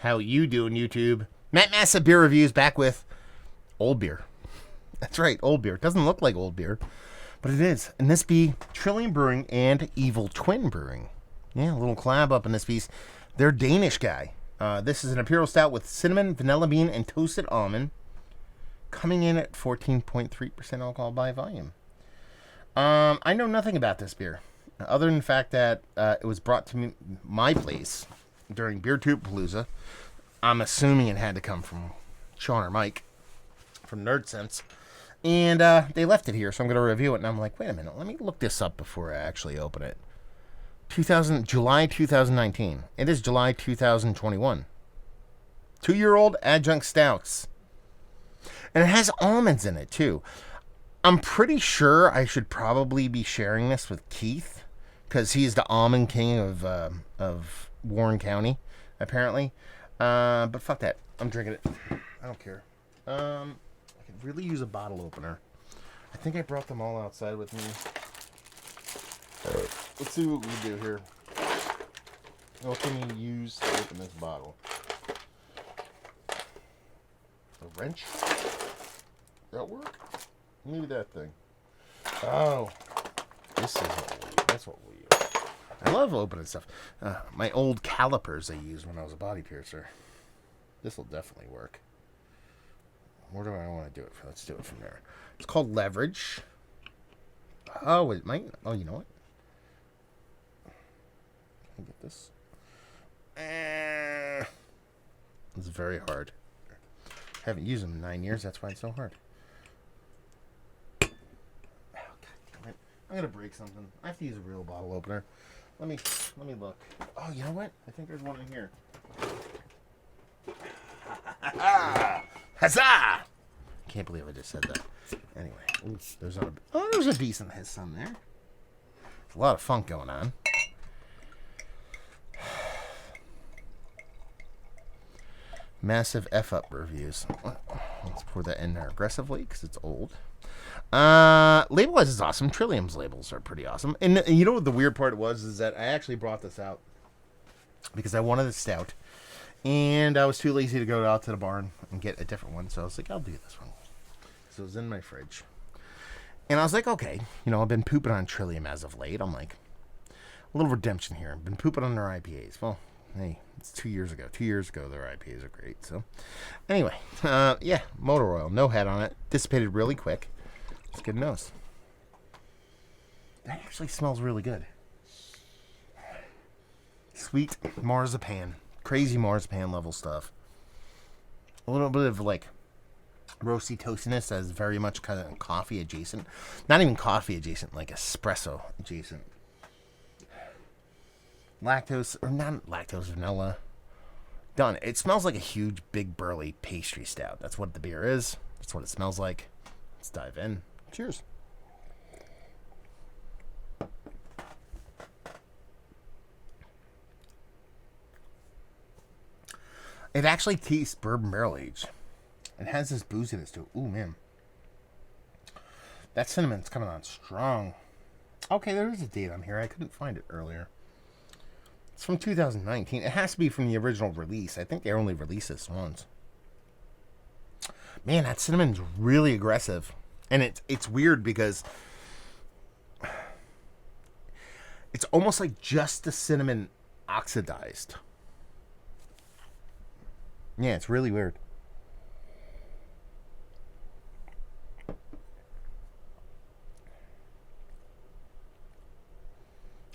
How you doing, YouTube? Matt Massa Beer Reviews back with old beer. That's right, old beer. It doesn't look like old beer, but it is. And this be Trillium Brewing and Evil Twin Brewing. Yeah, a little collab up in this piece. They're Danish guy. This is an Imperial Stout with cinnamon, vanilla bean, and toasted almond. Coming in at 14.3% alcohol by volume. I know nothing about this beer, other than the fact that it was brought to my place during Beer Tube Palooza. I'm assuming it had to come from Sean or Mike from Nerd Sense. And they left it here, so I'm going to review it. And I'm like, wait a minute, let me look this up before I actually open it. July 2019. It is July 2021. 2-year-old adjunct stouts. And it has almonds in it, too. I'm pretty sure I should probably be sharing this with Keith, because he's the almond king of Warren County, apparently. But fuck that. I'm drinking it. I don't care. I could really use a bottle opener. I think I brought them all outside with me. Let's see what we do here. What can you use to open this bottle? A wrench? That work? Maybe that thing. Oh. This is what we use. That's what we use. I love opening stuff. My old calipers I used when I was a body piercer. This will definitely work. Where do I want to do it from? Let's do it from there. It's called Leverage. Oh, it might. Oh, you know what? Can I get this? It's very hard. Haven't used them in 9 years. That's why it's so hard. Oh, God damn it. I'm going to break something. I have to use a real bottle opener. Let me look. Oh, you know what? I think there's one in here. Huzzah! Can't believe I just said that. Anyway, there's a decent hiss on there. There's a lot of funk going on. Massive F-up reviews. Let's pour that in there aggressively because it's old. Label-wise is awesome. Trillium's labels are pretty awesome. And you know what the weird part was is that I actually brought this out because I wanted a stout. And I was too lazy to go out to the barn and get a different one. So I was like, I'll do this one. So it was in my fridge. And I was like, okay. You know, I've been pooping on Trillium as of late. I'm like, a little redemption here. I've been pooping on their IPAs. Well, hey, it's 2 years ago. 2 years ago, their IPAs are great. So, anyway, yeah, motor oil, no head on it. Dissipated really quick. It's good nose. That actually smells really good. Sweet marzipan. Crazy marzipan level stuff. A little bit of like roasty toastiness that is very much kind of coffee adjacent. Not even coffee adjacent, like espresso adjacent. Lactose, or not lactose, vanilla. Done. It smells like a huge, big, burly pastry stout. That's what the beer is. That's what it smells like. Let's dive in. Cheers. It actually tastes bourbon barrel aged. It has this booziness to it. Ooh, man. That cinnamon's coming on strong. Okay, there is a date on here. I couldn't find it earlier. It's from 2019. It has to be from the original release. I think they only released this once. Man, that cinnamon's really aggressive. And it's weird because it's almost like just the cinnamon oxidized. Yeah, it's really weird.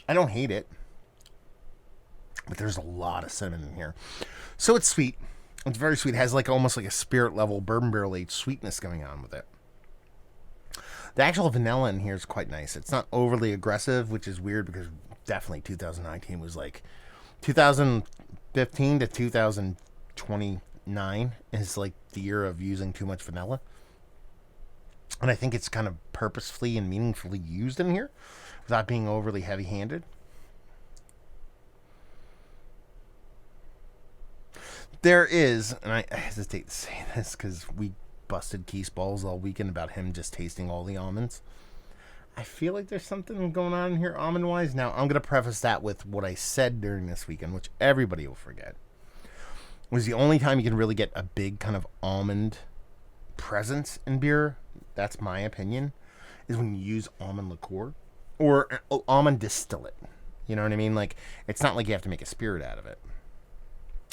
I don't hate it. But there's a lot of cinnamon in here. So it's sweet. It's very sweet. It has like almost like a spirit level bourbon barrel aged sweetness going on with it. The actual vanilla in here is quite nice. It's not overly aggressive, which is weird because definitely 2019 was like 2015 to 2029 is like the year of using too much vanilla. And I think it's kind of purposefully and meaningfully used in here without being overly heavy-handed. There is, and I hesitate to say this because we busted Keith's balls all weekend about him just tasting all the almonds. I feel like there's something going on in here almond-wise. Now, I'm going to preface that with what I said during this weekend, which everybody will forget. was the only time you can really get a big kind of almond presence in beer. That's my opinion. Is when you use almond liqueur or almond distillate. You know what I mean? Like, it's not like you have to make a spirit out of it.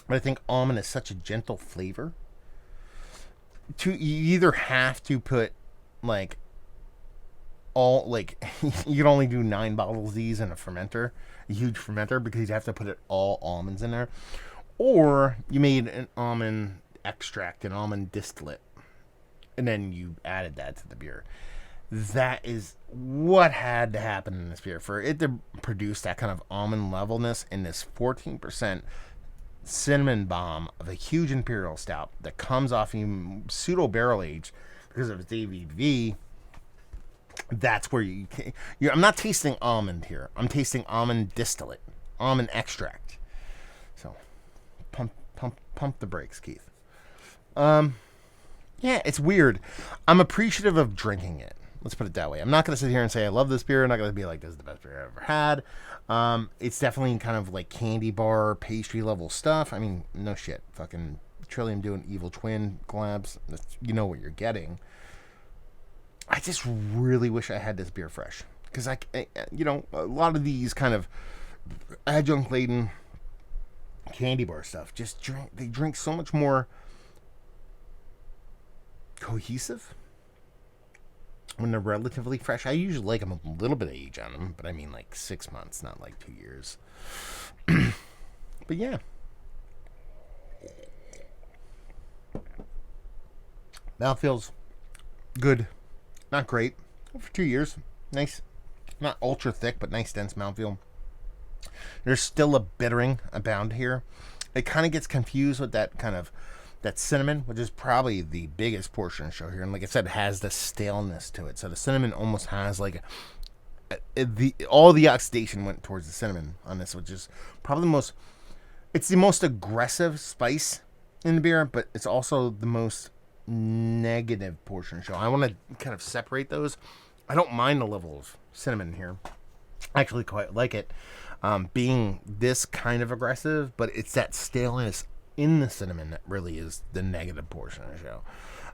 But I think almond is such a gentle flavor. You either have to put like you can only do 9 bottles of these in a fermenter, a huge fermenter, because you have to put it all almonds in there, or you made an almond extract, an almond distillate, and then you added that to the beer. That is what had to happen in this beer for it to produce that kind of almond levelness in this 14% cinnamon bomb of a huge imperial stout that comes off you pseudo barrel age because of its ABV. That's where I'm not tasting almond here. I'm tasting almond distillate, almond extract. So, pump the brakes, Keith. Yeah, it's weird. I'm appreciative of drinking it. Let's put it that way. I'm not going to sit here and say I love this beer. I'm not going to be like, this is the best beer I've ever had. It's definitely kind of like candy bar, pastry level stuff. I mean, no shit. Fucking Trillium doing Evil Twin collabs. You know what you're getting. I just really wish I had this beer fresh. Because, a lot of these kind of adjunct-laden candy bar stuff they drink so much more cohesive when they're relatively fresh. I usually like them a little bit of age on them, but I mean like 6 months, not like 2 years. But yeah. Mouthfeel's good. Not great. For 2 years. Nice. Not ultra thick, but nice dense mouthfeel. There's still a bittering abound here. It kind of gets confused with that cinnamon, which is probably the biggest portion of the show here. And like I said, it has the staleness to it. So the cinnamon almost has like all the oxidation went towards the cinnamon on this, which is probably it's the most aggressive spice in the beer, but it's also the most negative portion of the show. I want to kind of separate those. I don't mind the level of cinnamon here. I actually quite like it being this kind of aggressive, but it's that staleness in the cinnamon that really is the negative portion of the show.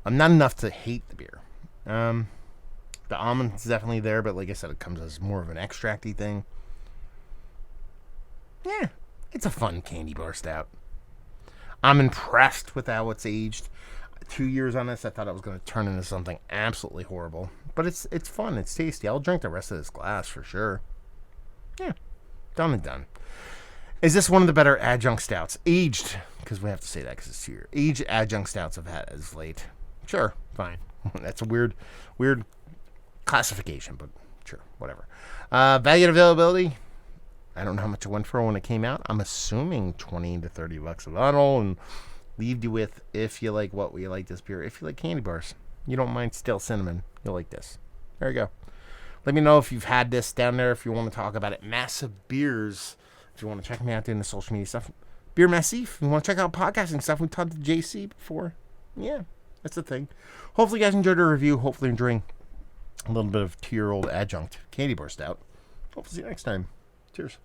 Not enough to hate the beer. The almond is definitely there, but like I said, it comes as more of an extracty thing. Yeah, it's a fun candy bar stout. I'm impressed with how it's aged. 2 years on this, I thought it was going to turn into something absolutely horrible. But it's fun. It's tasty. I'll drink the rest of this glass for sure. Yeah, done and done. Is this one of the better adjunct stouts? Aged, because we have to say that because it's 2 years. Aged adjunct stouts I've had as late. Sure, fine. That's a weird classification, but sure, whatever. Value and availability. I don't know how much it went for when it came out. I'm assuming $20 to $30 a bottle, and leave you with, if you like what we like this beer, if you like candy bars, you don't mind stale cinnamon, you'll like this. There you go. Let me know if you've had this down there, if you want to talk about it. Massive Beers, if you want to check me out doing the social media stuff. Beer Massif, if you want to check out podcasting stuff. We talked to JC before. Yeah, that's the thing. Hopefully you guys enjoyed our review. Hopefully enjoying a little bit of 2-year-old adjunct candy bar stout. Hope to see you next time. Cheers.